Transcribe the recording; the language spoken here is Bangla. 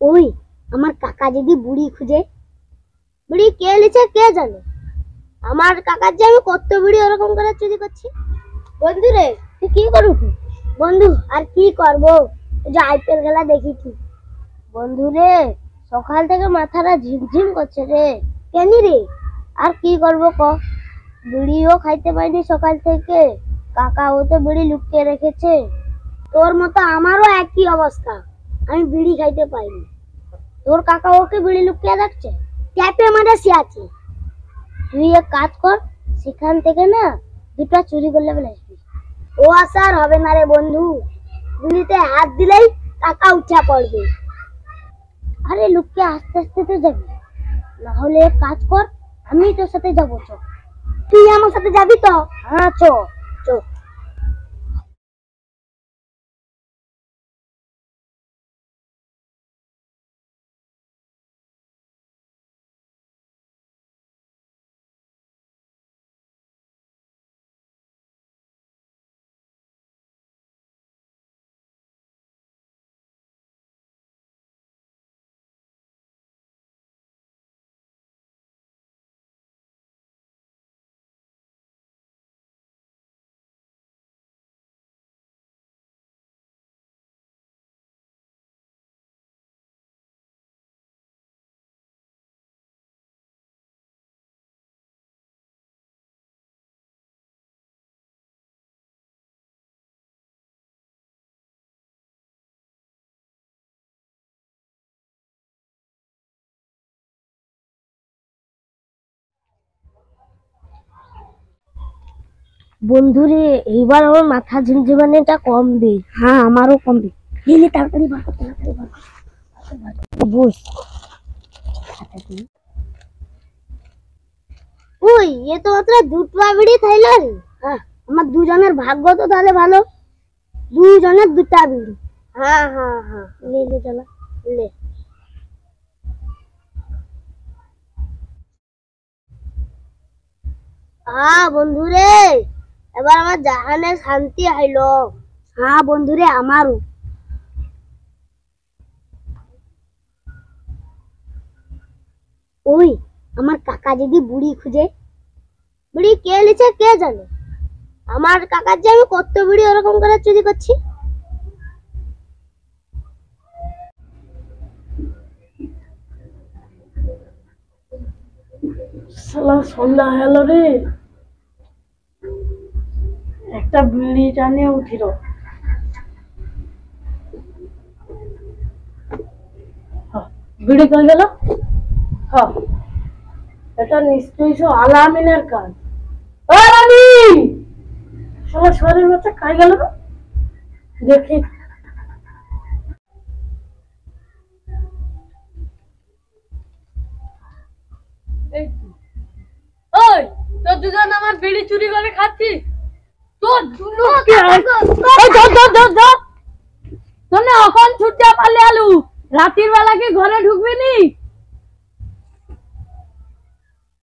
ওই আমার কাকা যদি বুড়ি খুঁজে, বুড়ি কে লিছে কে জানে। আমার কাকার যে আমি কত বুড়ি ওরকম করে চুরি করছি। বন্ধু রে তুই কি করবি? বন্ধু আর কি করবো, যে আইপিএল খেলা দেখিছি। বন্ধু রে সকাল থেকে মাথাটা ঝিমঝিম করছে রে। কেন রে? আর কি করবো ক, বিড়িও খাইতে পারিনি সকাল থেকে, কাকাও তো বিড়ি লুকিয়ে রেখেছে। তোর মতো আমারও একই অবস্থা, আমি বিড়ি খাইতে পাইনি। তোর কাকা ওকে বিড়ি লুকিয়ে রাখছে, ট্যাপে মারে সে আছে। তুই এক কাজ কর, সেখান থেকে না দুটা চুরি করলে বলে আসবি। ও আশা আর হবে না রে বন্ধু, বিড়িতে হাত দিলেই কাকা উঠা পড়বে। আরে লুকিয়ে আস্তে আস্তে তো যাবি, না হলে এক কাজ কর, আমি তোর সাথে যাবো। চ, তুই আমার সাথে যাবি তো? হ্যাঁ চ চ। বন্ধুরে এইবার আমার মাথা ঝিমঝিমানিটা কমবে। হ্যাঁ আমারও কমবে। গেলে তাড়াতাড়ি বার কর, তাড়াতাড়ি বার কর। বস। ওই এ তো মাত্র দুটো বিড়ি খাইলো রে। হ্যাঁ আমার দুজনের ভাগ্য তো তাহলে ভালো, দুজনের দুটা বিড়ি। হ্যাঁ হ্যাঁ হ্যাঁ লে লে চলো লে। বন্ধুরে এবার আমার জাহানের শান্তি আইলো। হ্যাঁ বন্ধুরে আমারও। ওই আমার কাকা যদি বুড়ি খুঁজে, বুড়ি কে লিছে কে জানে। আমার কাকার যে আমি কত বুড়ি ওরকম করে চুরি করছি। শালা সন্ধ্যা হলো রে, একটা বিড়ি টানিয়ে উঠিল। বিড়ি কই গেল? এটা নিশ্চয়ই সব আলামিনের কাজ। আলামিন শালা শরীর বাচ্চা খাই গেল না, দেখি। ওই তোর দুজন আমার বিড়ি চুরি করে খাচ্ছিস, তোর তোমরা এখন ছুটতে পারলে আলু, রাতের বেলা কি ঘরে ঢুকবি নি?